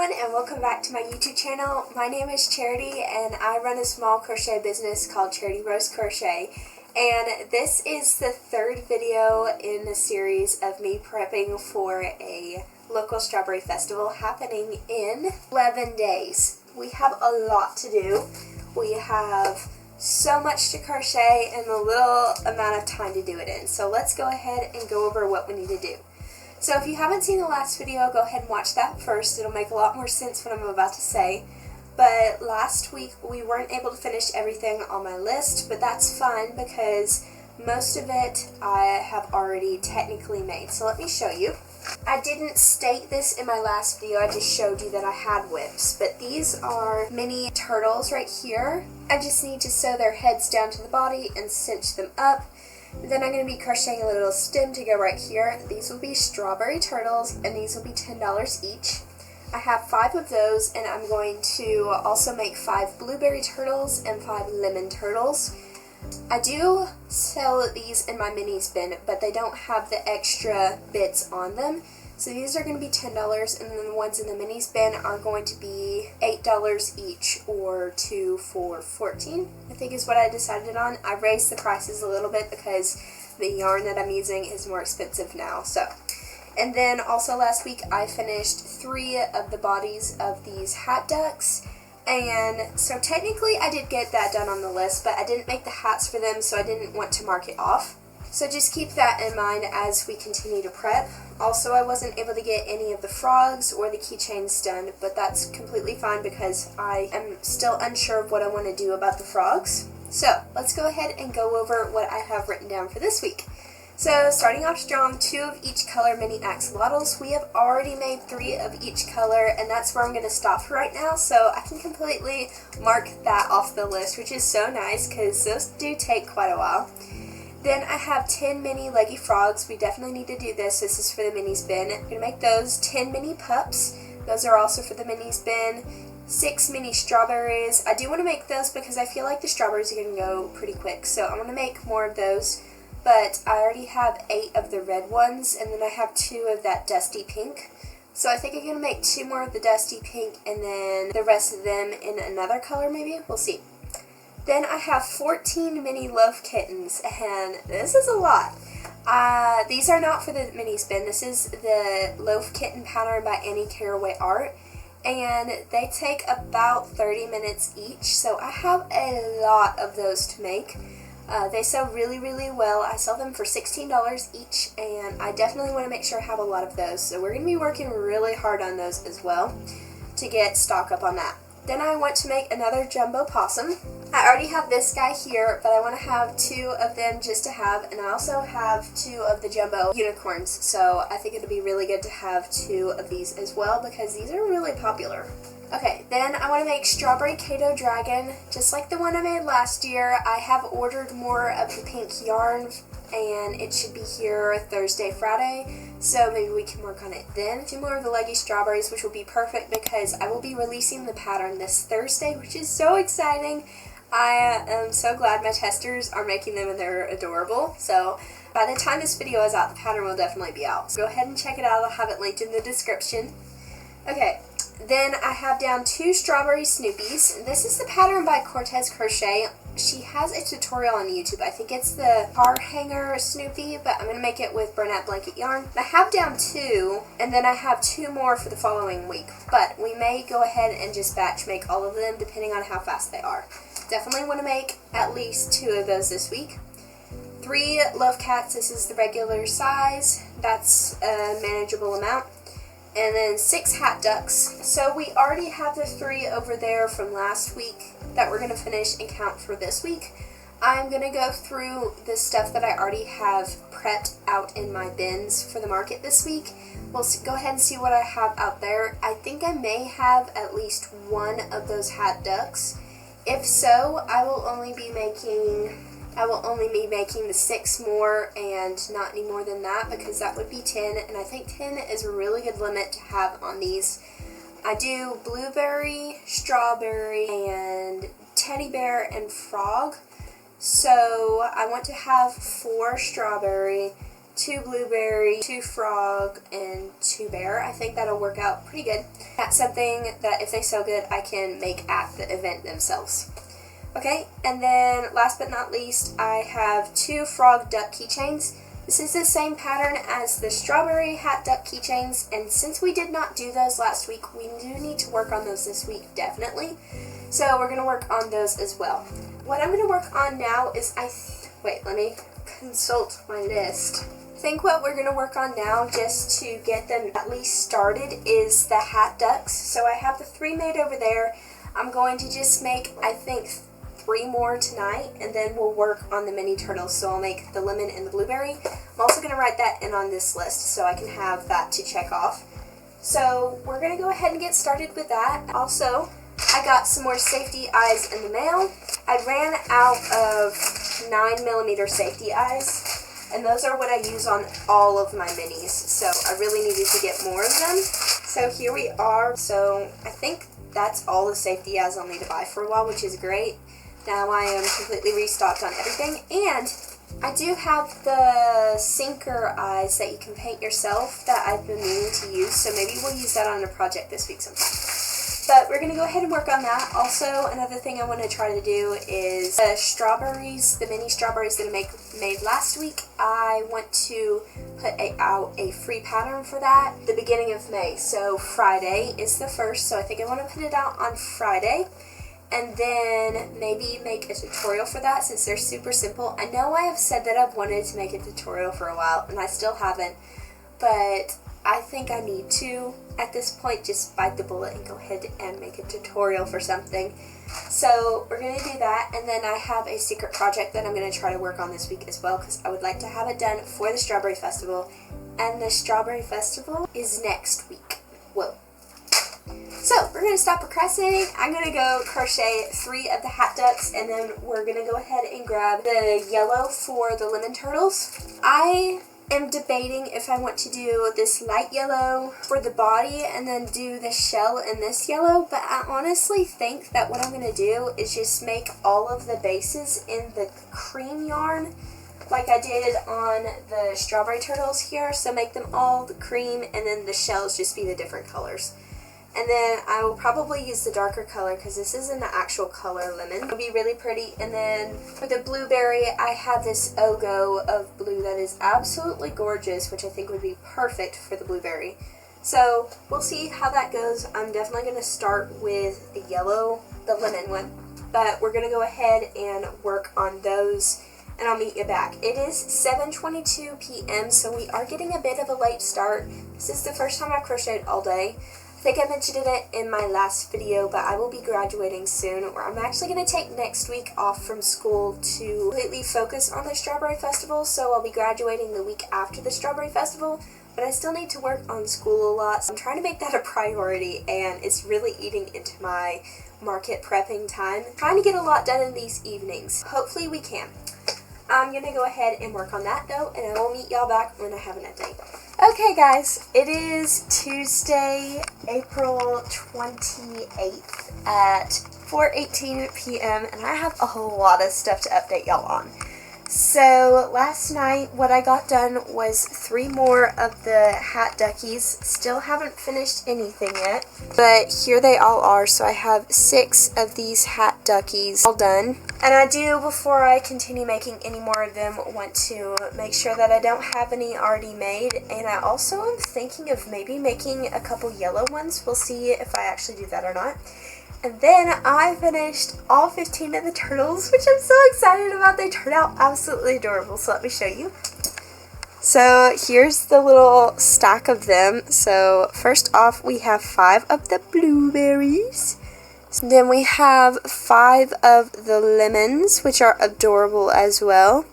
everyone, and welcome back to my YouTube channel. My name is Charity and I run a small crochet business called Charity Rose Crochet, and this is the third video in the series of me prepping for a local strawberry festival happening in 11 days. We have a lot to do. We have so much to crochet and a little amount of time to do it in, so let's go ahead and go over what we need to do. So if you haven't seen the last video, go ahead and watch that first. It'll make a lot more sense what I'm about to say. But last week we weren't able to finish everything on my list, but that's fine because most of it I have already technically made. So let me show you. I didn't state this in my last video, I just showed you that I had whips. But these are mini turtles right here. I just need to sew their heads down to the body and cinch them up. Then I'm going to be crocheting a little stem to go right here. These will be strawberry turtles and these will be $10 each. I have 5 of those, and I'm going to also make 5 blueberry turtles and 5 lemon turtles. I do sell these in my minis bin, but they don't have the extra bits on them. So these are going to be $10, and then the ones in the minis bin are going to be $8 each, or 2 for $14, I think is what I decided on. I raised the prices a little bit because the yarn that I'm using is more expensive now. And then also last week I finished 3 of the bodies of these hat ducks. And so technically I did get that done on the list, but I didn't make the hats for them, so I didn't want to mark it off. So just keep that in mind as we continue to prep. Also, I wasn't able to get any of the frogs or the keychains done, but that's completely fine because I am still unsure of what I want to do about the frogs. So let's go ahead and go over what I have written down for this week. So starting off strong, 2 of each color mini axolotls. We have already made 3 of each color, and that's where I'm going to stop for right now, so I can completely mark that off the list, which is so nice because those do take quite a while. Then I have 10 mini leggy frogs. We definitely need to do this. This is for the minis bin. I'm going to make those 10 mini pups. Those are also for the minis bin. 6 mini strawberries. I do want to make those because I feel like the strawberries are going to go pretty quick. So I'm going to make more of those. But I already have 8 of the red ones, and then I have 2 of that dusty pink. So I think I'm going to make 2 more of the dusty pink and then the rest of them in another color maybe. We'll see. Then I have 14 mini loaf kittens, and this is a lot. These are not for the mini spin. This is the loaf kitten pattern by Annie Caraway Art, and they take about 30 minutes each, so I have a lot of those to make. They sell really, really well. I sell them for $16 each, and I definitely want to make sure I have a lot of those, so we're going to be working really hard on those as well to get stock up on that. Then I want to make another jumbo possum. I already have this guy here, but I want to have 2 of them just to have, and I also have 2 of the jumbo unicorns, so I think it would be really good to have 2 of these as well because these are really popular. Okay, then I want to make Strawberry Kato Dragon, just like the one I made last year. I have ordered more of the pink yarn, and it should be here Thursday, Friday, so maybe we can work on it then. 2 more of the leggy strawberries, which will be perfect because I will be releasing the pattern this Thursday, which is so exciting. I am so glad my testers are making them and they're adorable. So by the time this video is out, the pattern will definitely be out. So go ahead and check it out. I'll have it linked in the description. Okay, then I have down 2 strawberry Snoopies. This is the pattern by Cortez Crochet. She has a tutorial on YouTube. I think it's the car hanger Snoopy, but I'm going to make it with Bernat blanket yarn. I have down 2, and then I have 2 more for the following week. But we may go ahead and just batch make all of them depending on how fast they are. Definitely want to make at least 2 of those this week. 3 love cats. This is the regular size. That's a manageable amount. And then 6 hat ducks. So we already have the 3 over there from last week that we're going to finish and count for this week. I'm going to go through the stuff that I already have prepped out in my bins for the market this week. We'll go ahead and see what I have out there. I think I may have at least 1 of those hat ducks. If so, I will only be making the 6 more and not any more than that because that would be 10, and I think 10 is a really good limit to have on these. I do blueberry, strawberry, and teddy bear and frog. So I want to have 4 strawberry, 2 blueberry, 2 frog, and 2 bear. I think that'll work out pretty good. That's something that if they sell good, I can make at the event themselves. Okay, and then last but not least, I have 2 frog duck keychains. This is the same pattern as the strawberry hat duck keychains, and since we did not do those last week, we do need to work on those this week, definitely. So we're going to work on those as well. What I'm going to work on now is, wait, let me consult my list. I think what we're going to work on now, just to get them at least started, is the hat ducks. So I have the 3 made over there. I'm going to just make, I think, 3 more tonight, and then we'll work on the mini turtles. So I'll make the lemon and the blueberry. I'm also going to write that in on this list so I can have that to check off. So we're going to go ahead and get started with that. Also, I got some more safety eyes in the mail. I ran out of 9mm safety eyes, and those are what I use on all of my minis, so I really needed to get more of them. So here we are. So I think that's all the safety eyes I'll need to buy for a while, which is great. Now I am completely restocked on everything, and I do have the sinker eyes that you can paint yourself that I've been meaning to use, so maybe we'll use that on a project this week sometime. But we're going to go ahead and work on that. Also, another thing I want to try to do is the strawberries, the mini strawberries that I made last week. I want to put out a free pattern for that the beginning of May. So Friday is the 1st, so I think I want to put it out on Friday. And then maybe make a tutorial for that since they're super simple. I know I have said that I've wanted to make a tutorial for a while, and I still haven't. But I think I need to, at this point, just bite the bullet and go ahead and make a tutorial for something. So we're going to do that, and then I have a secret project that I'm going to try to work on this week as well, because I would like to have it done for the Strawberry Festival, and the Strawberry Festival is next week. Whoa. So we're going to stop procrastinating. I'm going to go crochet 3 of the hat ducks, and then we're going to go ahead and grab the yellow for the lemon turtles. I am debating if I want to do this light yellow for the body and then do the shell in this yellow, but I honestly think that what I'm going to do is just make all of the bases in the cream yarn like I did on the strawberry turtles here. So make them all the cream, and then the shells just be the different colors. And then I will probably use the darker color because this isn't an actual color lemon. It'll be really pretty. And then for the blueberry, I have this Ogo of blue that is absolutely gorgeous, which I think would be perfect for the blueberry. So we'll see how that goes. I'm definitely going to start with the yellow, the lemon one. But we're going to go ahead and work on those, and I'll meet you back. It is 7:22 p.m., so we are getting a bit of a late start. This is the first time I've crocheted all day. I think I mentioned it in my last video, but I will be graduating soon, or I'm actually going to take next week off from school to completely focus on the Strawberry Festival, so I'll be graduating the week after the Strawberry Festival, but I still need to work on school a lot, so I'm trying to make that a priority, and it's really eating into my market prepping time. I'm trying to get a lot done in these evenings. Hopefully we can. I'm going to go ahead and work on that though, and I will meet y'all back when I have an update. Okay guys, it is Tuesday, April 28th at 4:18 p.m. and I have a whole lot of stuff to update y'all on. So last night what I got done was 3 more of the hat duckies. Still haven't finished anything yet, but here they all are. So I have 6 of these hat duckies all done. And I do, before I continue making any more of them, want to make sure that I don't have any already made. And I also am thinking of maybe making a couple yellow ones. We'll see if I actually do that or not. And then I finished all 15 of the turtles, which I'm so excited about. They turned out absolutely adorable, so let me show you. So here's the little stack of them. So first off, we have 5 of the blueberries. Then we have 5 of the lemons, which are adorable as well.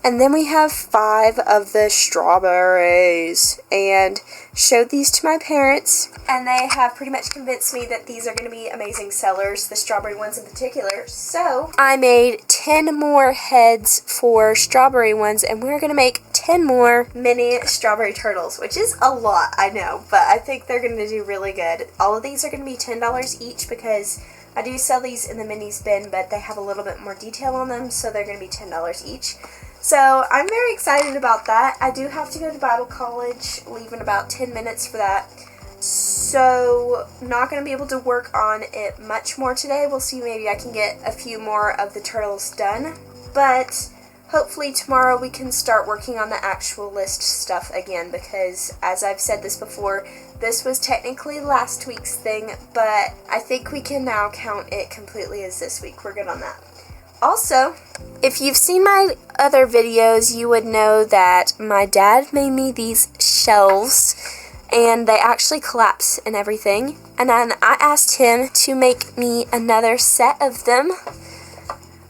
And then we have 5 of the strawberries, and showed these to my parents, and they have pretty much convinced me that these are going to be amazing sellers, the strawberry ones in particular. So I made 10 more heads for strawberry ones, and we're going to make 10 more mini strawberry turtles, which is a lot, I know, but I think they're going to do really good. All of these are going to be $10 each because I do sell these in the minis bin, but they have a little bit more detail on them, so they're going to be $10 each. So I'm very excited about that. I do have to go to Bible college, leave in about 10 minutes for that. So not going to be able to work on it much more today. We'll see, maybe I can get a few more of the turtles done. But hopefully tomorrow we can start working on the actual list stuff again, because as I've said this before, this was technically last week's thing, but I think we can now count it completely as this week. We're good on that. Also, if you've seen my other videos, you would know that my dad made me these shelves, and they actually collapse and everything. And then I asked him to make me another set of them.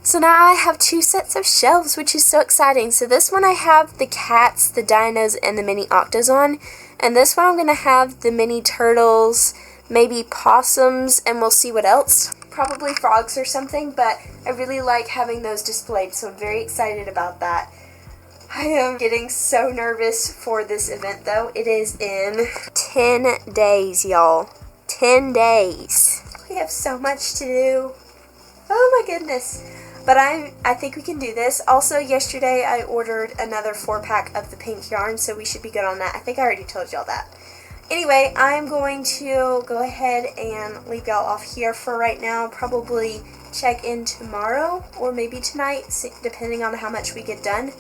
So now I have 2 sets of shelves, which is so exciting. So this one I have the cats, the dinos, and the mini octos on. And this one I'm going to have the mini turtles, maybe possums, and we'll see what else. Probably frogs or something, but I really like having those displayed, so I'm very excited about that. I am getting so nervous for this event, though. It is in 10 days, y'all. 10 days. We have so much to do. Oh my goodness. But I think we can do this. Also, yesterday I ordered another 4-pack of the pink yarn, so we should be good on that. I think I already told y'all that. Anyway, I'm going to go ahead and leave y'all off here for right now. Probably check in tomorrow or maybe tonight, depending on how much we get done.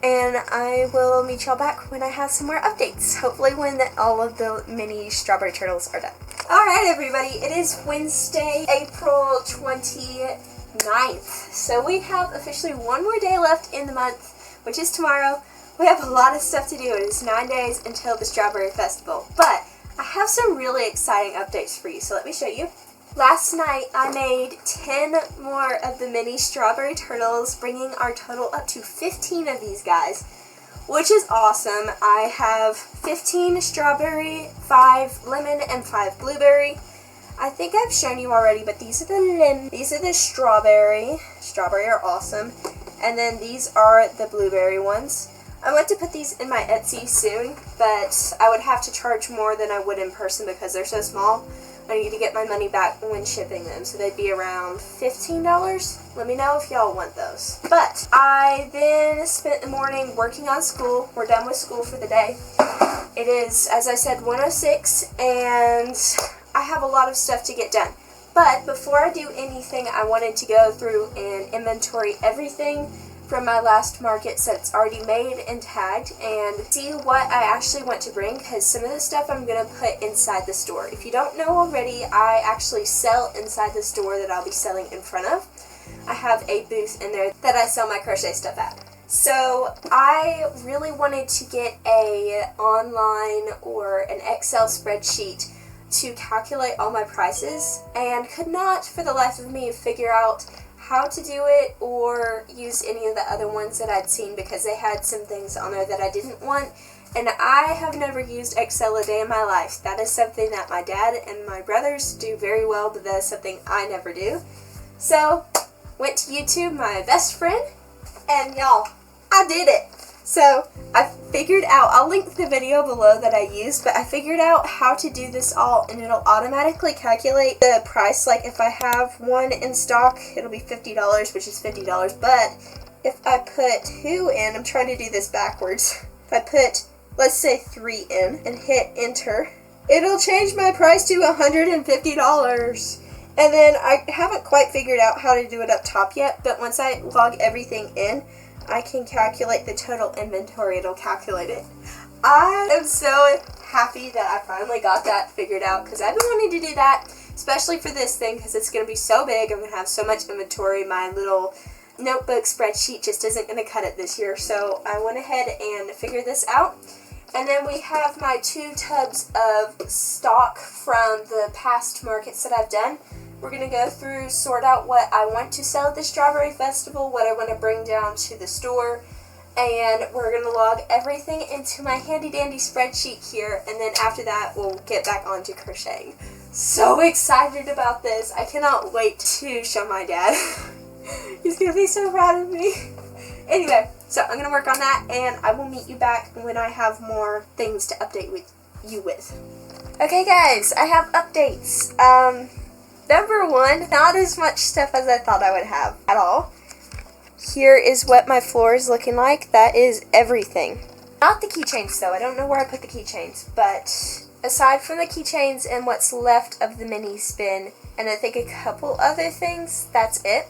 And I will meet y'all back when I have some more updates. Hopefully when all of the mini strawberry turtles are done. Alright everybody, it is Wednesday, April 29th. So we have officially one more day left in the month, which is tomorrow. We have a lot of stuff to do. It is 9 days until the Strawberry Festival. But I have some really exciting updates for you, so let me show you. Last night I made 10 more of the mini strawberry turtles, bringing our total up to 15 of these guys, which is awesome. I have 15 strawberry, 5 lemon, and 5 blueberry. I think I've shown you already, but these are the lemon, these are the strawberry. Strawberry are awesome. And then these are the blueberry ones. I want to put these in my Etsy soon, but I would have to charge more than I would in person because they're so small. I need to get my money back when shipping them, so they'd be around $15. Let me know if y'all want those. But I then spent the morning working on school. We're done with school for the day. It is, as I said, 1:06, and I have a lot of stuff to get done. But before I do anything, I wanted to go through and inventory everything from my last markets that's already made and tagged, and see what I actually want to bring, because some of the stuff I'm going to put inside the store. If you don't know already, I actually sell inside the store that I'll be selling in front of. I have a booth in there that I sell my crochet stuff at. So I really wanted to get a online or an Excel spreadsheet to calculate all my prices, and could not for the life of me figure out how to do it or use any of the other ones that I'd seen, because they had some things on there that I didn't want, and I have never used Excel a day in my life. That is something that my dad and my brothers do very well, but that is something I never do. So went to YouTube, my best friend, and y'all, I did it. So I figured out, I'll link the video below that I used, but I figured out how to do this all, and it'll automatically calculate the price. Like if I have one in stock, it'll be $50, which is $50, but if I put 2 in, I'm trying to do this backwards. If I put, let's say 3 in and hit enter, it'll change my price to $150. And then I haven't quite figured out how to do it up top yet, but once I log everything in, I can calculate the total inventory. It'll calculate it. I am so happy that I finally got that figured out, because I've been wanting to do that, especially for this thing, because it's going to be so big. I'm going to have so much inventory. My little notebook spreadsheet just isn't going to cut it this year. So I went ahead and figured this out. And then we have my 2 tubs of stock from the past markets that I've done. We're going to go through, sort out what I want to sell at the Strawberry Festival, what I want to bring down to the store, and we're going to log everything into my handy dandy spreadsheet here, and then after that we'll get back onto crocheting. So excited about this. I cannot wait to show my dad. He's going to be so proud of me. Anyway, so I'm going to work on that, and I will meet you back when I have more things to update with you with. Okay guys, I have updates. Number 1, not as much stuff as I thought I would have at all. here is what my floor is looking like. That is everything. Not the keychains though. I don't know where I put the keychains, but aside from the keychains and what's left of the mini spin, and I think a couple other things, that's it.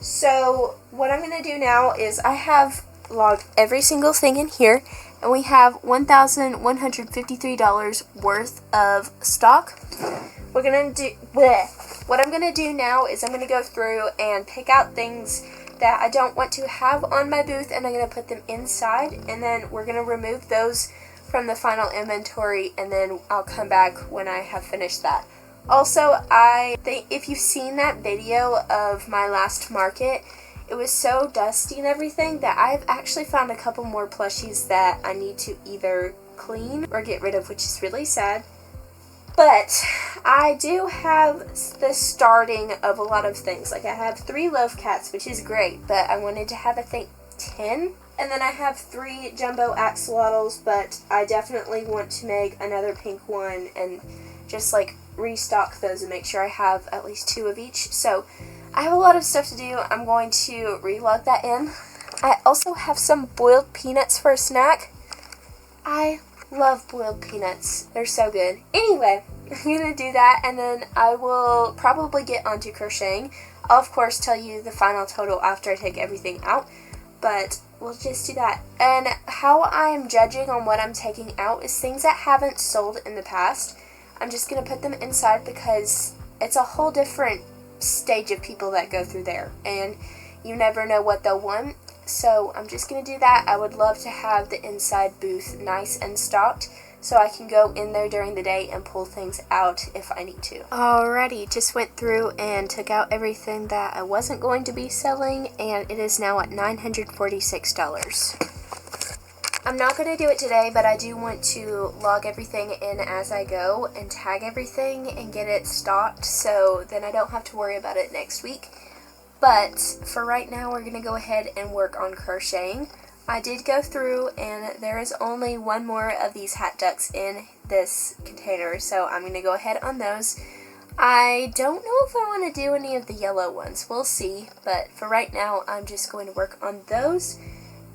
So what I'm going to do now is I have logged every single thing in here, and we have $1,153 worth of stock. What I'm going to do now is I'm going to go through and pick out things that I don't want to have on my booth, and I'm going to put them inside, and then we're going to remove those from the final inventory, and then I'll come back when I have finished that. Also, I think if you've seen that video of my last market, it was so dusty and everything that I've actually found a couple more plushies that I need to either clean or get rid of, which is really sad. But I do have the starting of a lot of things. Like I have 3 loaf cats, which is great, but I wanted to have, I think, 10. And then I have 3 jumbo axolotls, but I definitely want to make another pink one and just like restock those and make sure I have at least 2 of each. So I have a lot of stuff to do. I'm going to relog that in. I also have some boiled peanuts for a snack. I love boiled peanuts. They're so good. Anyway, I'm going to do that, and then I will probably get onto crocheting. I'll of course tell you the final total after I take everything out, but we'll just do that. And how I'm judging on what I'm taking out is things that haven't sold in the past. I'm just going to put them inside because it's a whole different stage of people that go through there, and you never know what they'll want. So I'm just going to do that. I would love to have the inside booth nice and stocked so I can go in there during the day and pull things out if I need to. Alrighty, just went through and took out everything that I wasn't going to be selling, and it is now at $946. I'm not going to do it today, but I do want to log everything in as I go and tag everything and get it stocked, so then I don't have to worry about it next week. But for right now, we're going to go ahead and work on crocheting. I did go through, and there is only 1 more of these hat ducks in this container, so I'm going to go ahead on those. I don't know if I want to do any of the yellow ones. We'll see, but for right now, I'm just going to work on those.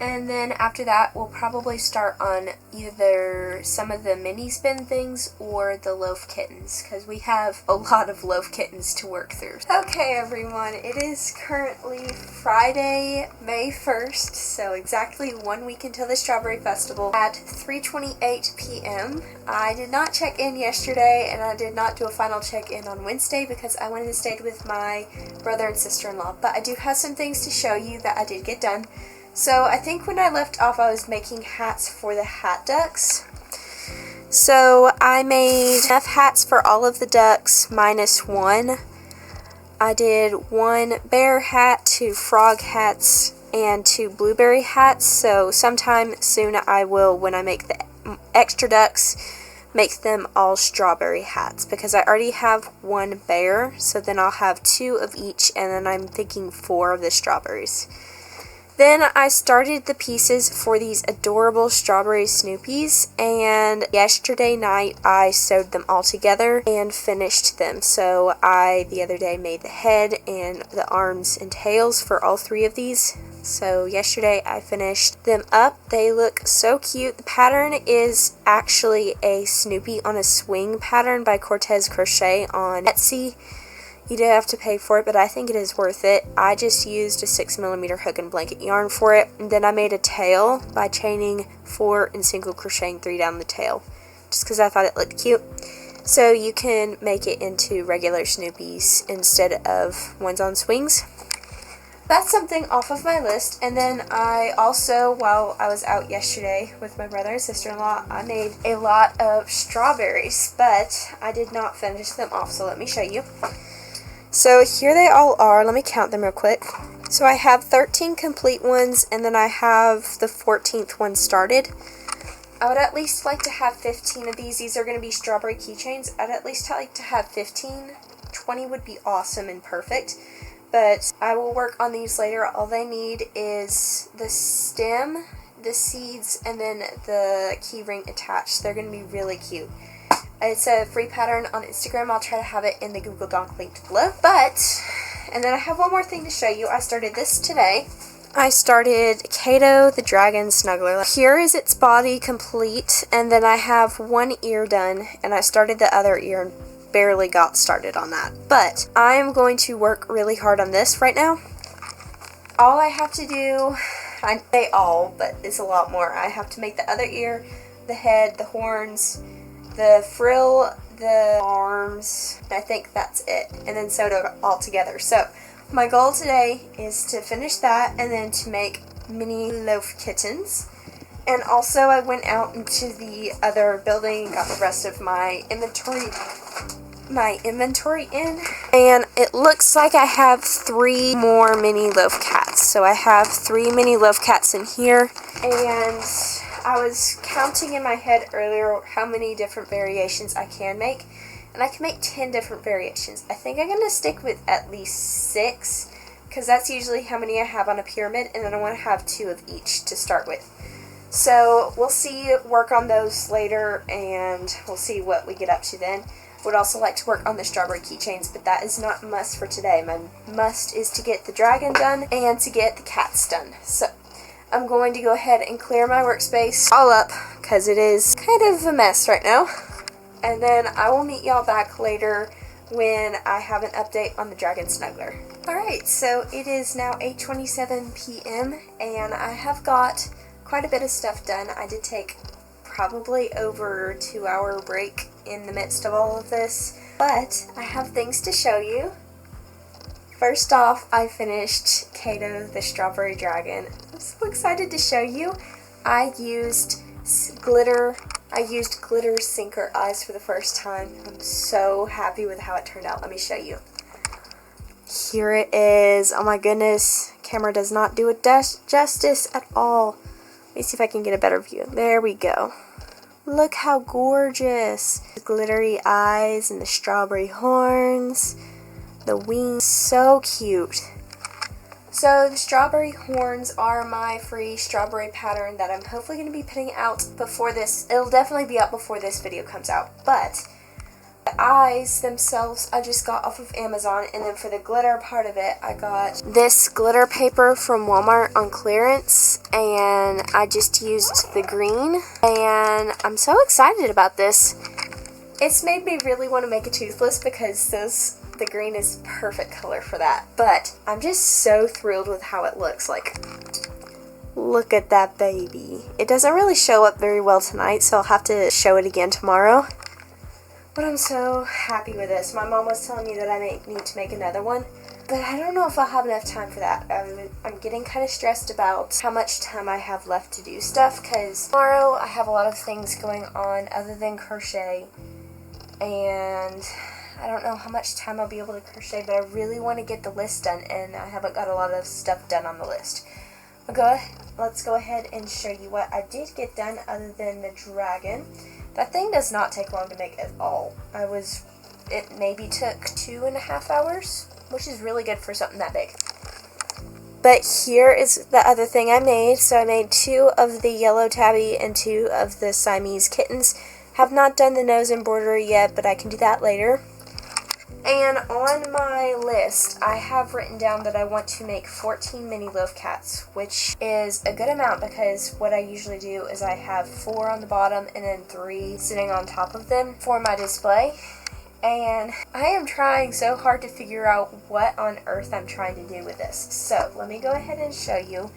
And then after that, we'll probably start on either some of the mini spin things or the loaf kittens, because we have a lot of loaf kittens to work through. Okay everyone, it is currently Friday, May 1st, so exactly 1 week until the Strawberry Festival at 3:28 p.m. I did not check in yesterday, and I did not do a final check-in on Wednesday because I went and stayed with my brother and sister-in-law, but I do have some things to show you that I did get done. So I think when I left off, I was making hats for the hat ducks. So I made enough hats for all of the ducks minus 1. I did 1 bear hat, 2 frog hats, and 2 blueberry hats. So sometime soon I will, when I make the extra ducks, make them all strawberry hats, because I already have 1 bear, so then I'll have 2 of each, and then I'm thinking 4 of the strawberries. Then I started the pieces for these adorable strawberry Snoopies, and yesterday night I sewed them all together and finished them. So I, the other day, made the head and the arms and tails for all 3 of these. So yesterday I finished them up. They look so cute. The pattern is actually a Snoopy on a Swing pattern by Crochet Crochet on Etsy. You do have to pay for it, but I think it is worth it. I just used a 6mm hook and blanket yarn for it, and then I made a tail by chaining 4 and single crocheting 3 down the tail, just because I thought it looked cute. So you can make it into regular Snoopies instead of ones on swings. That's something off of my list. And then I also, while I was out yesterday with my brother and sister-in-law, I made a lot of strawberries, but I did not finish them off, so let me show you. So here they all are. Let me count them real quick. So I have 13 complete ones, and then I have the 14th one started. I would at least like to have 15 of these. These are going to be strawberry keychains. I'd at least like to have 15. 20 would be awesome and perfect. But I will work on these later. All they need is the stem, the seeds, and then the key ring attached. They're going to be really cute. It's a free pattern on Instagram. I'll try to have it in the Google Doc linked below. And then I have one more thing to show you. I started this today. I started Kato the Dragon Snuggler. Here is its body complete, and then I have one ear done, and I started the other ear and barely got started on that. But I am going to work really hard on this right now. All I have to do, I say all, but it's a lot more. I have to make the other ear, the head, the horns, the frill, the arms. I think that's it, and then sew it all together. So my goal today is to finish that and then to make mini loaf kittens. And also I went out into the other building and got the rest of my inventory in, and it looks like I have 3 more mini loaf cats. So I have 3 mini loaf cats in here, and I was counting in my head earlier how many different variations I can make, and I can make 10 different variations. I think I'm going to stick with at least 6, because that's usually how many I have on a pyramid, and then I want to have 2 of each to start with. So we'll see, work on those later, and we'll see what we get up to then. Would also like to work on the strawberry keychains, but that is not a must for today. My must is to get the dragon done and to get the cats done. So I'm going to go ahead and clear my workspace all up because it is kind of a mess right now. And then I will meet y'all back later when I have an update on the dragon snuggler. Alright, so it is now 8:27 p.m. and I have got quite a bit of stuff done. I did take probably over 2-hour break in the midst of all of this, but I have things to show you. First off, I finished Kato the Strawberry Dragon. I'm so excited to show you. I used glitter sinker eyes for the first time. I'm so happy with how it turned out. Let me show you. Here it is. Oh my goodness, camera does not do it justice at all. Let me see if I can get a better view. There we go. Look how gorgeous. The glittery eyes and the strawberry horns. The wings. So cute. So the strawberry horns are my free strawberry pattern that I'm hopefully going to be putting out before this. It'll definitely be out before this video comes out. But the eyes themselves I just got off of Amazon, and then for the glitter part of it I got this glitter paper from Walmart on clearance, and I just used the green, and I'm so excited about this. It's made me really want to make a toothless because the green is perfect color for that, but I'm just so thrilled with how it looks. Like, look at that baby. It doesn't really show up very well tonight, so I'll have to show it again tomorrow. But I'm so happy with this. My mom was telling me that I need to make another one, but I don't know if I'll have enough time for that. I'm getting kind of stressed about how much time I have left to do stuff, because tomorrow I have a lot of things going on other than crochet, and I don't know how much time I'll be able to crochet, but I really want to get the list done, and I haven't got a lot of stuff done on the list. Let's go ahead and show you what I did get done other than the dragon. That thing does not take long to make at all. It maybe took 2.5 hours, which is really good for something that big. But here is the other thing I made. So I made 2 of the yellow tabby and 2 of the Siamese kittens. Have not done the nose embroidery yet, but I can do that later. And on my list, I have written down that I want to make 14 mini loaf cats, which is a good amount because what I usually do is I have 4 on the bottom and then 3 sitting on top of them for my display. And I am trying so hard to figure out what on earth I'm trying to do with this. So let me go ahead and show you.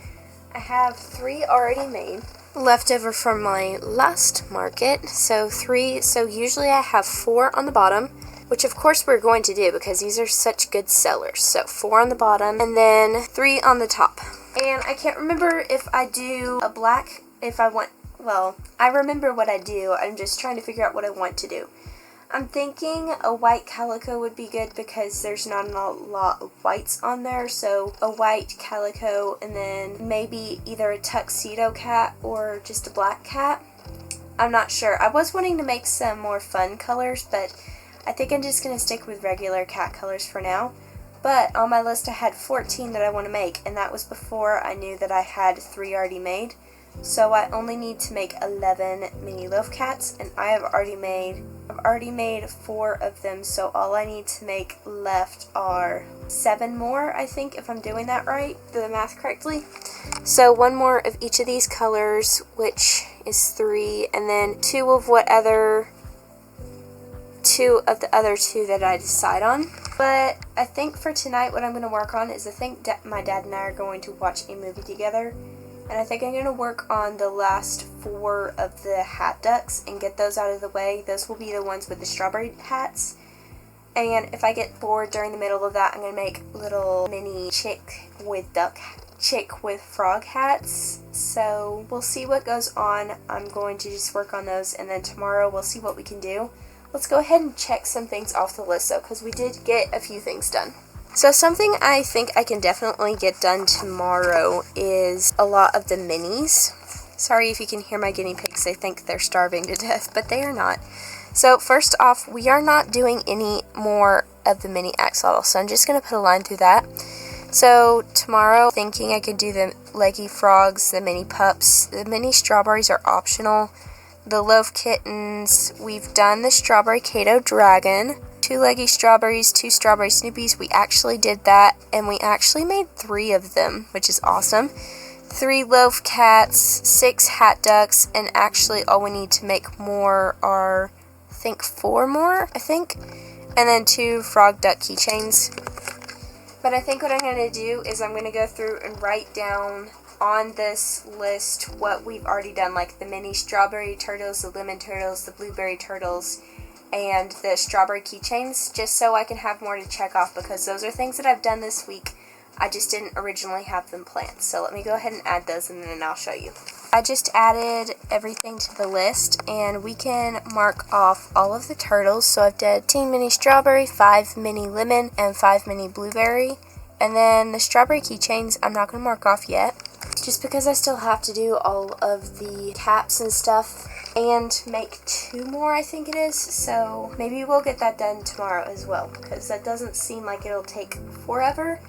I have 3 already made, left over from my last market. So usually I have 4 on the bottom, which of course we're going to do because these are such good sellers. So 4 on the bottom and then 3 on the top. And I can't remember if I do a black, I remember what I do. I'm just trying to figure out what I want to do. I'm thinking a white calico would be good because there's not a lot of whites on there. So a white calico and then maybe either a tuxedo cat or just a black cat. I'm not sure. I was wanting to make some more fun colors, but I think I'm just going to stick with regular cat colors for now. But on my list I had 14 that I want to make, and that was before I knew that I had 3 already made. So I only need to make 11 mini loaf cats, and I've already already made 4 of them, so all I need to make left are 7 more, I think, if I'm doing that right, the math correctly. So 1 more of each of these colors, which is 3, and then 2 of the other 2 that I decide on. But I think for tonight what I'm going to work on is, I think my dad and I are going to watch a movie together. And I think I'm going to work on the last 4 of the hat ducks and get those out of the way. Those will be the ones with the strawberry hats. And if I get bored during the middle of that, I'm going to make little mini chick with frog hats. So we'll see what goes on. I'm going to just work on those, and then tomorrow we'll see what we can do. Let's go ahead and check some things off the list though, because we did get a few things done. So something I think I can definitely get done tomorrow is a lot of the minis. Sorry if you can hear my guinea pigs, they think they're starving to death, but they are not. So first off, we are not doing any more of the mini axolotl, so I'm just going to put a line through that. So tomorrow, thinking I could do the leggy frogs, the mini pups. The mini strawberries are optional. The loaf kittens, we've done the strawberry Kato dragon, 2 leggy strawberries, 2 strawberry snoopies. We actually did that, and we actually made 3 of them, which is awesome. 3 loaf cats, 6 hat ducks, and actually all we need to make more are, I think, 4 more, and then 2 frog duck keychains. But I think what I'm going to do is I'm going to go through and write down on this list what we've already done, like the mini strawberry turtles, the lemon turtles, the blueberry turtles, and the strawberry keychains, just so I can have more to check off, because those are things that I've done this week. I just didn't originally have them planned. So let me go ahead and add those, and then I'll show you. I just added everything to the list, and we can mark off all of the turtles. So I've done 10 mini strawberry, 5 mini lemon, and 5 mini blueberry. And then the strawberry keychains I'm not going to mark off yet, just because I still have to do all of the caps and stuff, and make 2 more, I think it is. So maybe we'll get that done tomorrow as well, because that doesn't seem like it'll take forever.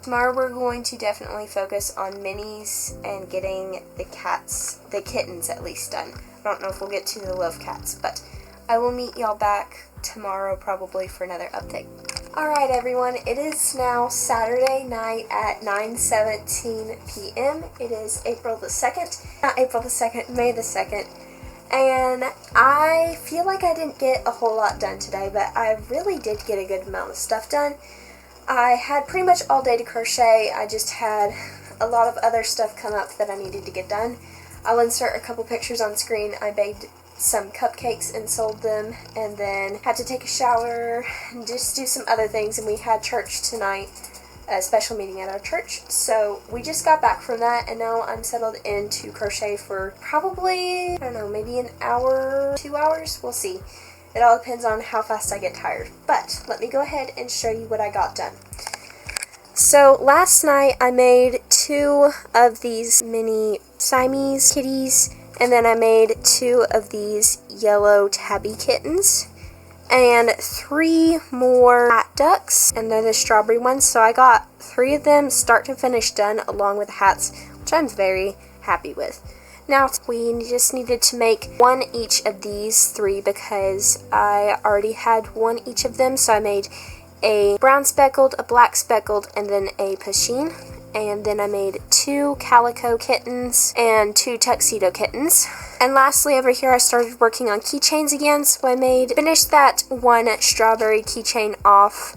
Tomorrow we're going to definitely focus on minis and getting the kittens at least done. I don't know if we'll get to the love cats, but I will meet y'all back tomorrow probably for another update. Alright everyone, it is now Saturday night at 9:17 p.m. It is May the 2nd. And I feel like I didn't get a whole lot done today, but I really did get a good amount of stuff done. I had pretty much all day to crochet. I just had a lot of other stuff come up that I needed to get done. I'll insert a couple pictures on screen. I baked some cupcakes and sold them, and then had to take a shower and just do some other things, and we had church tonight, a special meeting at our church. So we just got back from that, and now I'm settled into crochet for probably, I don't know, maybe an hour, 2 hours, we'll see. It all depends on how fast I get tired. But let me go ahead and show you what I got done. So last night I made 2 of these mini Siamese kitties, and then I made 2 of these yellow tabby kittens, and 3 more hat ducks, and they're the strawberry ones. So I got 3 of them start to finish done, along with the hats, which I'm very happy with. Now we just needed to make 1 each of these 3, because I already had 1 each of them. So I made a brown speckled, a black speckled, and then a Pachine. And then I made 2 calico kittens and 2 tuxedo kittens. And lastly, over here I started working on keychains again, so I finished that 1 strawberry keychain off,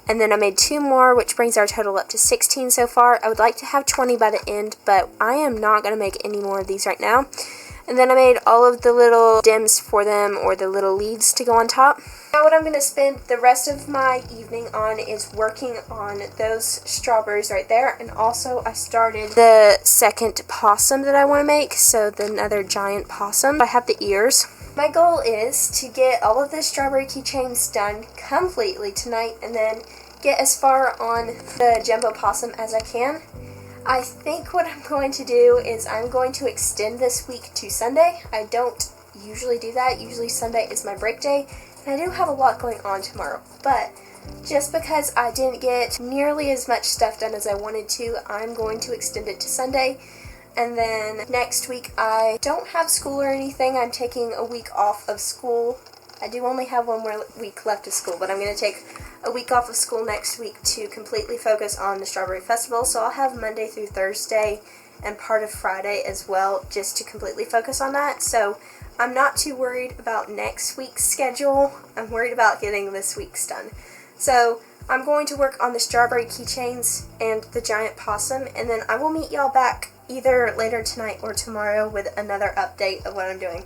and then I made 2 more, which brings our total up to 16 so far. I would like to have 20 by the end, but I am not going to make any more of these right now. And then I made all of the little stems for them, or the little leaves to go on top. Now what I'm going to spend the rest of my evening on is working on those strawberries right there. And also I started the second possum that I want to make, so another giant possum. I have the ears. My goal is to get all of the strawberry keychains done completely tonight, and then get as far on the jumbo possum as I can. I think what I'm going to do is I'm going to extend this week to Sunday. I don't usually do that. Usually Sunday is my break day, and I do have a lot going on tomorrow. But just because I didn't get nearly as much stuff done as I wanted to, I'm going to extend it to Sunday. And then next week I don't have school or anything. I'm taking a week off of school. I do only have one more week left of school, but I'm going to take a week off of school next week to completely focus on the Strawberry Festival. So I'll have Monday through Thursday and part of Friday as well, just to completely focus on that. So I'm not too worried about next week's schedule. I'm worried about getting this week's done. So I'm going to work on the strawberry keychains and the giant possum, and then I will meet y'all back either later tonight or tomorrow with another update of what I'm doing.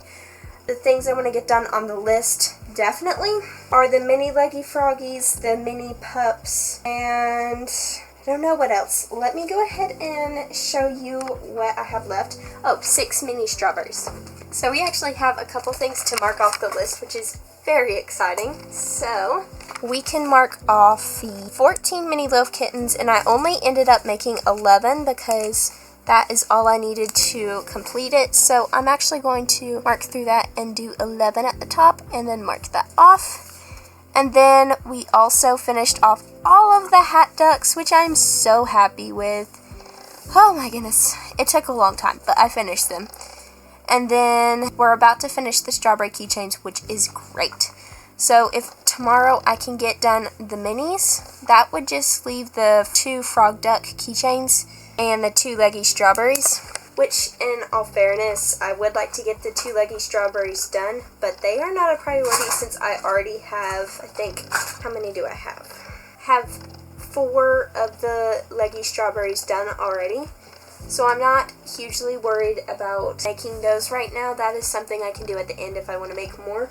The things I want to get done on the list definitely are the mini leggy froggies, the mini pups, and I don't know what else. Let me go ahead and show you what I have left. Oh, 6 mini strawberries. So we actually have a couple things to mark off the list, which is very exciting. So we can mark off the 14 mini loaf kittens, and I only ended up making 11 because that is all I needed to complete it. So I'm actually going to mark through that and do 11 at the top and then mark that off. And then we also finished off all of the hat ducks, which I'm so happy with. Oh my goodness, it took a long time, but I finished them. And then we're about to finish the strawberry keychains, which is great. So if tomorrow I can get done the minis, that would just leave the 2 frog duck keychains and the 2 leggy strawberries, which in all fairness, I would like to get the 2 leggy strawberries done, but they are not a priority since I already have, I think, how many do I have? Have 4 of the leggy strawberries done already. So I'm not hugely worried about making those right now. That is something I can do at the end if I want to make more.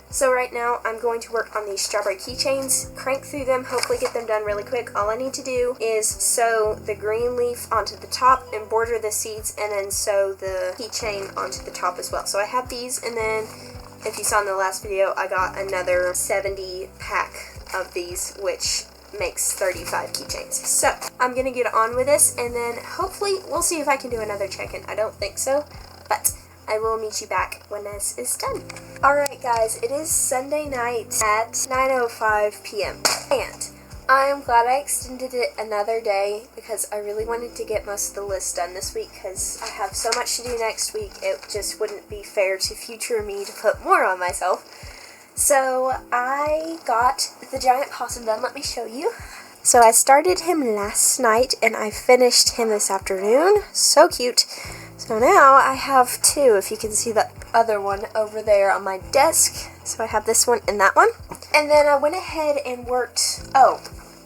So right now I'm going to work on these strawberry keychains, crank through them, hopefully get them done really quick. All I need to do is sew the green leaf onto the top and border the seeds, and then sew the keychain onto the top as well. So I have these, and then if you saw in the last video, I got another 70 pack of these, which makes 35 keychains. So I'm gonna get on with this, and then hopefully we'll see if I can do another check-in. I don't think so, but I will meet you back when this is done. Alright guys, it is Sunday night at 9:05 p.m. and I am glad I extended it another day because I really wanted to get most of the list done this week because I have so much to do next week. It just wouldn't be fair to future me to put more on myself. So I got the giant possum done. Let me show you. So I started him last night and I finished him this afternoon. So cute. So now I have 2, if you can see the other one over there on my desk. So I have this one and that one. And then I went ahead and worked,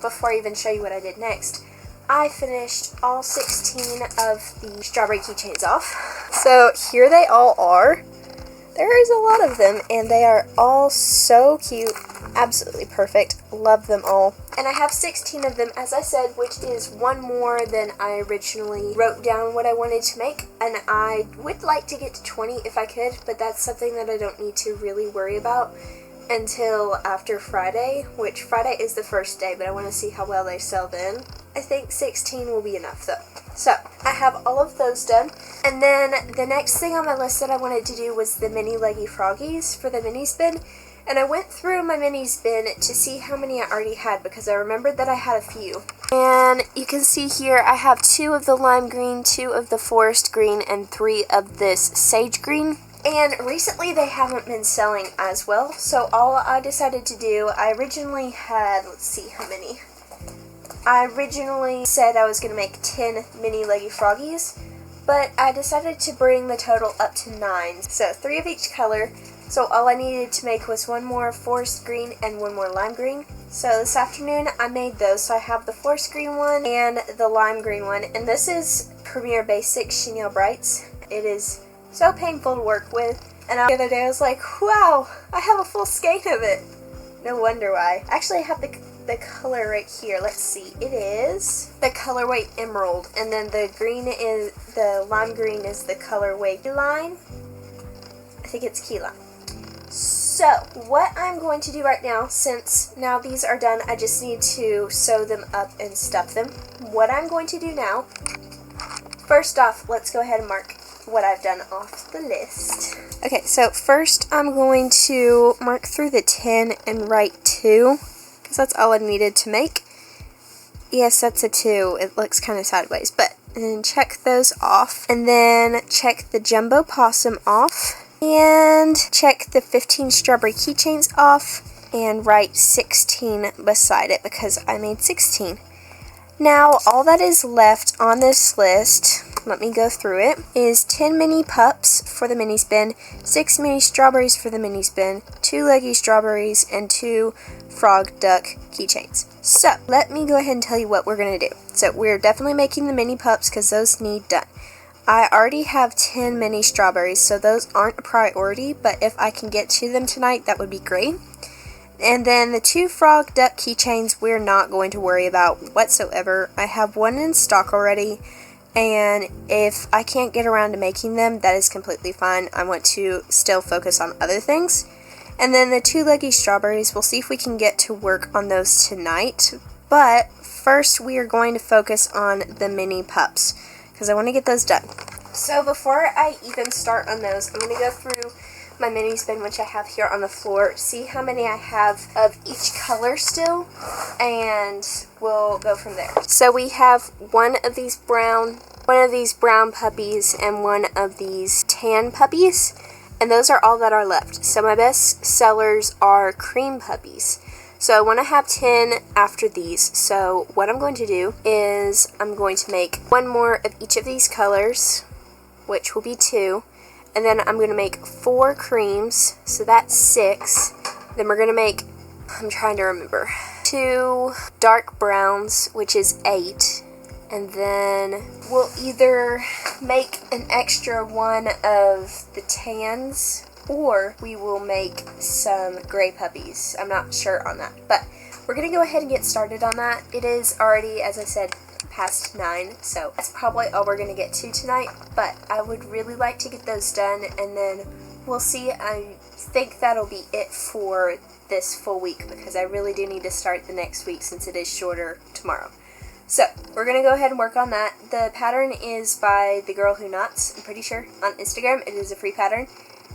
before I even show you what I did next, I finished all 16 of the strawberry keychains off. So here they all are. There is a lot of them, and they are all so cute. Absolutely perfect. Love them all. And I have 16 of them, as I said, which is 1 more than I originally wrote down what I wanted to make. And I would like to get to 20 if I could, but that's something that I don't need to really worry about until after Friday, which Friday is the first day, but I want to see how well they sell then. I think 16 will be enough though. So I have all of those done. And then the next thing on my list that I wanted to do was the mini leggy froggies for the mini spin. And I went through my mini spin to see how many I already had because I remembered that I had a few. And you can see here I have 2 of the lime green, 2 of the forest green, and 3 of this sage green. And recently they haven't been selling as well, so all I decided to do, I originally had, let's see how many. I originally said I was going to make 10 mini leggy froggies, but I decided to bring the total up to 9. So 3 of each color. So all I needed to make was 1 more forest green and 1 more lime green. So this afternoon I made those. So I have the forest green one and the lime green one. And this is Premier Basic Chenille Brights. It is so painful to work with. And the other day I was like, wow, I have a full skein of it. No wonder why. Actually, I have the color right here. Let's see. It is the colorway Emerald. And then the lime green is the colorway Key Lime. I think it's Key Lime. So, what I'm going to do right now, since now these are done, I just need to sew them up and stuff them. What I'm going to do now, first off, let's go ahead and mark what I've done off the list. Okay, so first I'm going to mark through the 10 and write 2, because that's all I needed to make. Yes, that's a 2. It looks kind of sideways, but and then check those off. And then check the jumbo possum off. and check the 15 strawberry keychains off and write 16 beside it because I made 16. Now all that is left on this list, let me go through it, is 10 mini pups for the mini spin, 6 mini strawberries for the mini spin, 2 leggy strawberries, and 2 frog duck keychains. So let me go ahead and tell you what we're going to do. So we're definitely making the mini pups because those need done. I already have 10 mini strawberries, so those aren't a priority, but if I can get to them tonight, that would be great. And then the 2 frog duck keychains we're not going to worry about whatsoever. I have one in stock already, and if I can't get around to making them, that is completely fine. I want to still focus on other things. And then the 2 leggy strawberries, we'll see if we can get to work on those tonight. But first we are going to focus on the mini pups, because I want to get those done. So before I even start on those, I'm going to go through my mini spin, which I have here on the floor, see how many I have of each color still, and we'll go from there. So we have one of these brown puppies and one of these tan puppies, and those are all that are left. So my best sellers are cream puppies. So I want to have 10 after these. So what I'm going to do is I'm going to make one more of each of these colors, which will be 2. And then I'm going to make 4 creams, so that's 6. Then we're going to make, I'm trying to remember, 2 dark browns, which is 8. And then we'll either make an extra one of the tans, or we will make some gray puppies. I'm not sure on that, but we're going to go ahead and get started on that. It is already, as I said, past 9, so that's probably all we're going to get to tonight, but I would really like to get those done, and then we'll see. I think that'll be it for this full week, because I really do need to start the next week since it is shorter tomorrow. So we're going to go ahead and work on that. The pattern is by The Girl Who Knots, I'm pretty sure, on Instagram. It is a free pattern,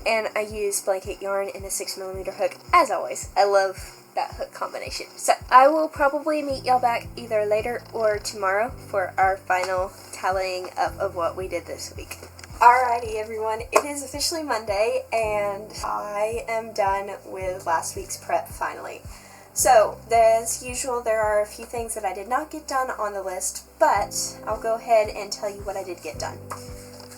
and I use blanket yarn and a 6mm hook, as always. I love that hook combination. So I will probably meet y'all back either later or tomorrow for our final tallying up of what we did this week. Alrighty everyone, it is officially Monday and I am done with last week's prep finally. So as usual, there are a few things that I did not get done on the list, but I'll go ahead and tell you what I did get done.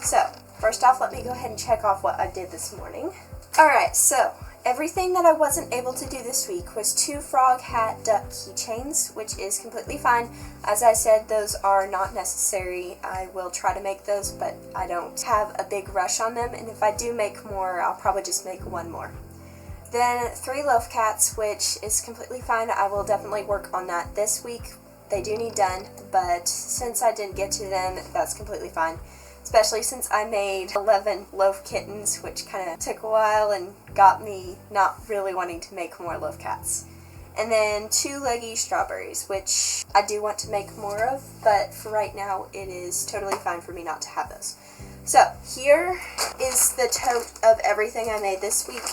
So first off, let me go ahead and check off what I did this morning. Alright, so everything that I wasn't able to do this week was 2 frog hat duck keychains, which is completely fine. As I said, those are not necessary. I will try to make those, but I don't have a big rush on them, and if I do make more, I'll probably just make one more. Then 3 loaf cats, which is completely fine. I will definitely work on that this week. They do need done, but since I didn't get to them, that's completely fine. Especially since I made 11 loaf kittens, which kind of took a while and got me not really wanting to make more loaf cats. And then 2 leggy strawberries, which I do want to make more of, but for right now it is totally fine for me not to have those. So here is the tote of everything I made this week.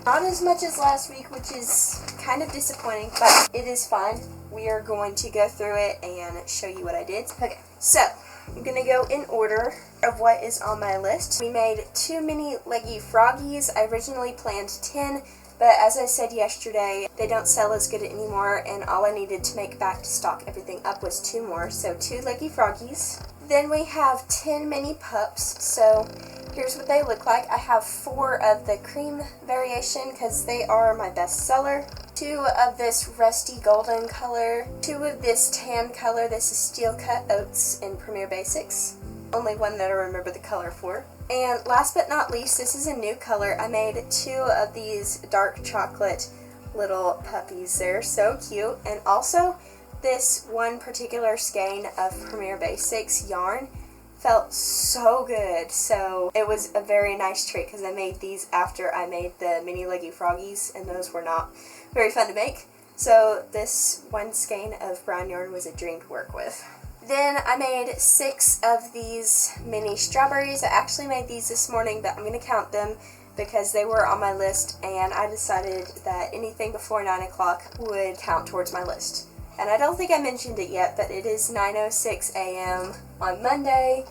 Not as much as last week, which is kind of disappointing, but it is fine. We are going to go through it and show you what I did. Okay, so I'm going to go in order of what is on my list. We made 2 mini leggy froggies. I originally planned 10, but as I said yesterday, they don't sell as good anymore, and all I needed to make back to stock everything up was 2 more, so 2 leggy froggies. Then we have 10 mini pups, so here's what they look like. I have 4 of the cream variation because they are my best seller. 2 of this rusty golden color, 2 of this tan color. This is Steel Cut Oats in Premier Basics. Only one that I remember the color for. And last but not least, this is a new color. I made 2 of these dark chocolate little puppies. They're so cute. And also, this one particular skein of Premier Basics yarn felt so good, so it was a very nice treat because I made these after I made the mini leggy froggies, and those were not very fun to make. So this one skein of brown yarn was a dream to work with. Then I made 6 of these mini strawberries. I actually made these this morning, but I'm going to count them because they were on my list, and I decided that anything before 9 o'clock would count towards my list. And I don't think I mentioned it yet, but it is 9:06 a.m. on Monday,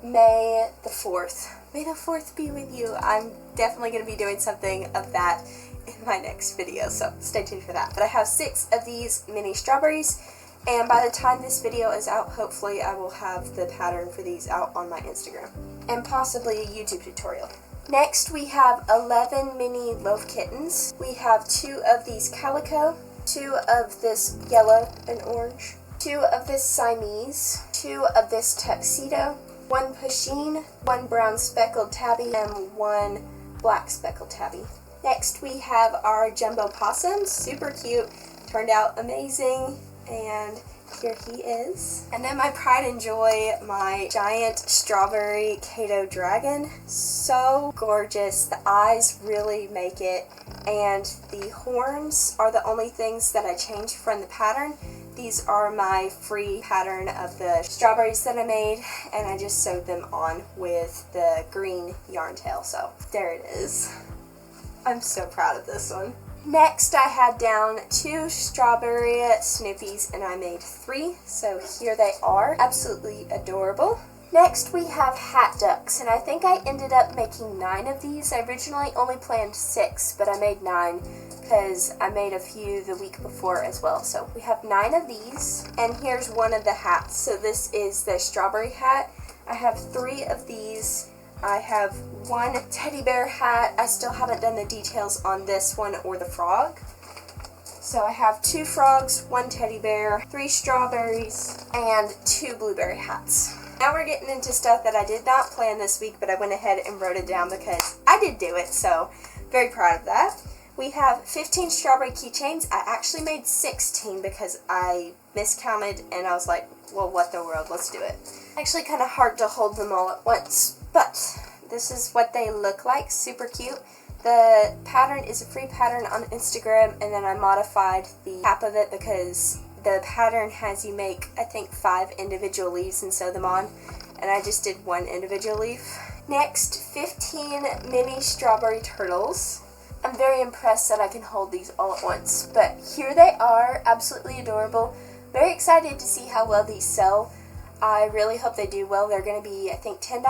May the 4th. May the 4th be with you. I'm definitely going to be doing something of that in my next video, so stay tuned for that. But I have 6 of these mini strawberries, and by the time this video is out, hopefully I will have the pattern for these out on my Instagram, and possibly a YouTube tutorial. Next, we have 11 mini loaf kittens. We have 2 of these calico, 2 of this yellow and orange, 2 of this Siamese, 2 of this tuxedo, 1 Pusheen, 1 brown speckled tabby, and 1 black speckled tabby. Next, we have our jumbo possum, super cute, turned out amazing, and here he is. And then my pride and joy, my giant strawberry Kato dragon. So gorgeous. The eyes really make it. And the horns are the only things that I changed from the pattern. These are my free pattern of the strawberries that I made, and I just sewed them on with the green yarn tail. So there it is. I'm so proud of this one. Next, I had down 2 strawberry Snoopies, and I made 3, so here they are. Absolutely adorable. Next, we have hat ducks, and I think I ended up making 9 of these. I originally only planned 6, but I made 9 because I made a few the week before as well. So we have 9 of these, and here's one of the hats. So this is the strawberry hat. I have 3 of these. I have 1 teddy bear hat. I still haven't done the details on this one or the frog. So I have 2 frogs, 1 teddy bear, 3 strawberries, and 2 blueberry hats. Now we're getting into stuff that I did not plan this week, but I went ahead and wrote it down because I did do it, so very proud of that. We have 15 strawberry keychains. I actually made 16 because I miscounted and I was like, well, what the world, let's do it. Actually kind of hard to hold them all at once, but this is what they look like, super cute. The pattern is a free pattern on Instagram, and then I modified the cap of it because the pattern has you make, I think, 5 individual leaves and sew them on, and I just did 1 individual leaf. Next, 15 mini strawberry turtles. I'm very impressed that I can hold these all at once, but here they are, absolutely adorable. Very excited to see how well these sell. I really hope they do well. They're going to be, I think, $10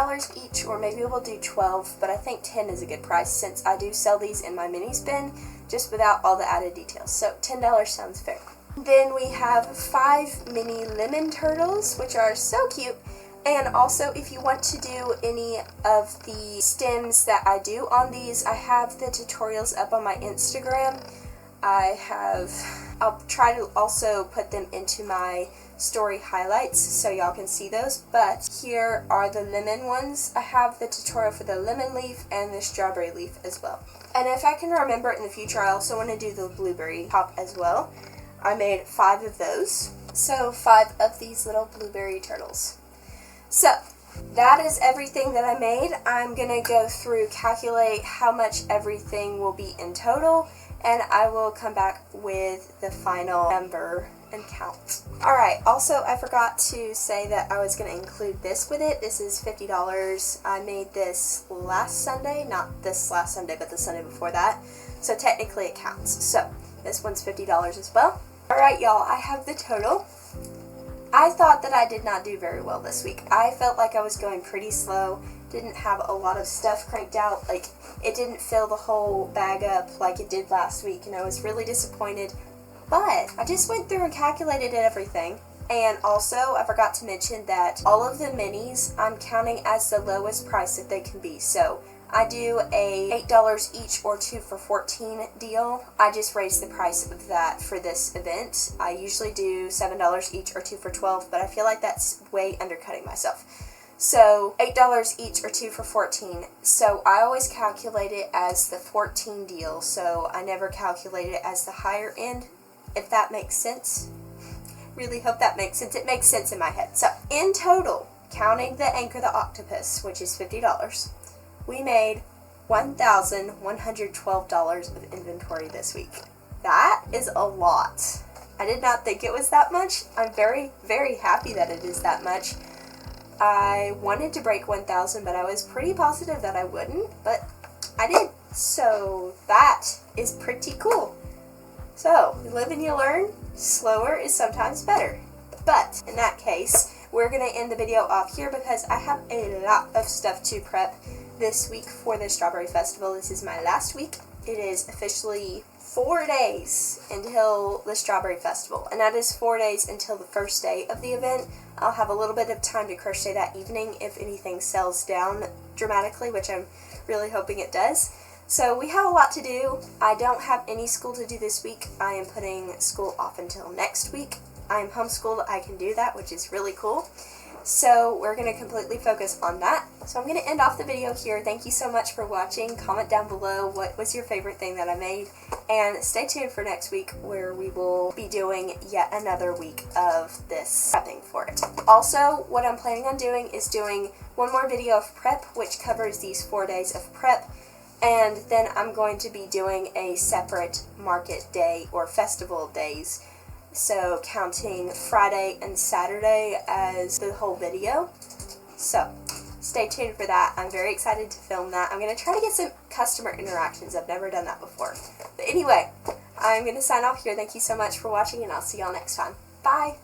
each, or maybe we'll do 12, but I think 10 is a good price since I do sell these in my mini spin, just without all the added details. So $10 sounds fair. Then we have 5 mini lemon turtles, which are so cute. And also, if you want to do any of the stems that I do on these, I have the tutorials up on my Instagram. I'll try to also put them into my story highlights so y'all can see those, but here are the lemon ones. I have the tutorial for the lemon leaf and the strawberry leaf as well. And if I can remember it in the future, I also want to do the blueberry top as well. I made 5 of those, so 5 of these little blueberry turtles. So that is everything that I made. I'm gonna go through, calculate how much everything will be in total, and I will come back with the final number and count. Alright, also I forgot to say that I was going to include this with it. This is $50. I made this last Sunday, not this last Sunday, but the Sunday before that. So technically it counts. So this one's $50 as well. Alright y'all, I have the total. I thought that I did not do very well this week. I felt like I was going pretty slow, didn't have a lot of stuff cranked out, like it didn't fill the whole bag up like it did last week, and I was really disappointed. But I just went through and calculated everything. And also, I forgot to mention that all of the minis I'm counting as the lowest price that they can be. So I do a $8 each or 2 for $14 deal. I just raised the price of that for this event. I usually do $7 each or 2 for $12, but I feel like that's way undercutting myself. So $8 each or 2 for $14. So I always calculate it as the 14 deal. So I never calculate it as the higher end, if that makes sense. Really hope that makes sense. It makes sense in my head. So in total, counting the Anchor the Octopus, which is $50, we made $1,112 of inventory this week. That is a lot. I did not think it was that much. I'm very, very happy that it is that much. I wanted to break 1,000, but I was pretty positive that I wouldn't, but I did. So that is pretty cool. So, you live and you learn. Slower is sometimes better. But in that case, we're going to end the video off here because I have a lot of stuff to prep this week for the Strawberry Festival. This is my last week. It is officially 4 days until the Strawberry Festival, and that is 4 days until the first day of the event. I'll have a little bit of time to crochet that evening if anything sells down dramatically, which I'm really hoping it does. So we have a lot to do. I don't have any school to do this week. I am putting school off until next week. I'm homeschooled. I can do that, which is really cool. So we're going to completely focus on that. So I'm going to end off the video here. Thank you so much for watching. Comment down below what was your favorite thing that I made. And stay tuned for next week where we will be doing yet another week of this prepping for it. Also, what I'm planning on doing is doing one more video of prep, which covers these 4 days of prep. And then I'm going to be doing a separate market day or festival days. So counting Friday and Saturday as the whole video. So stay tuned for that. I'm very excited to film that. I'm going to try to get some customer interactions. I've never done that before. But anyway, I'm going to sign off here. Thank you so much for watching, and I'll see y'all next time. Bye!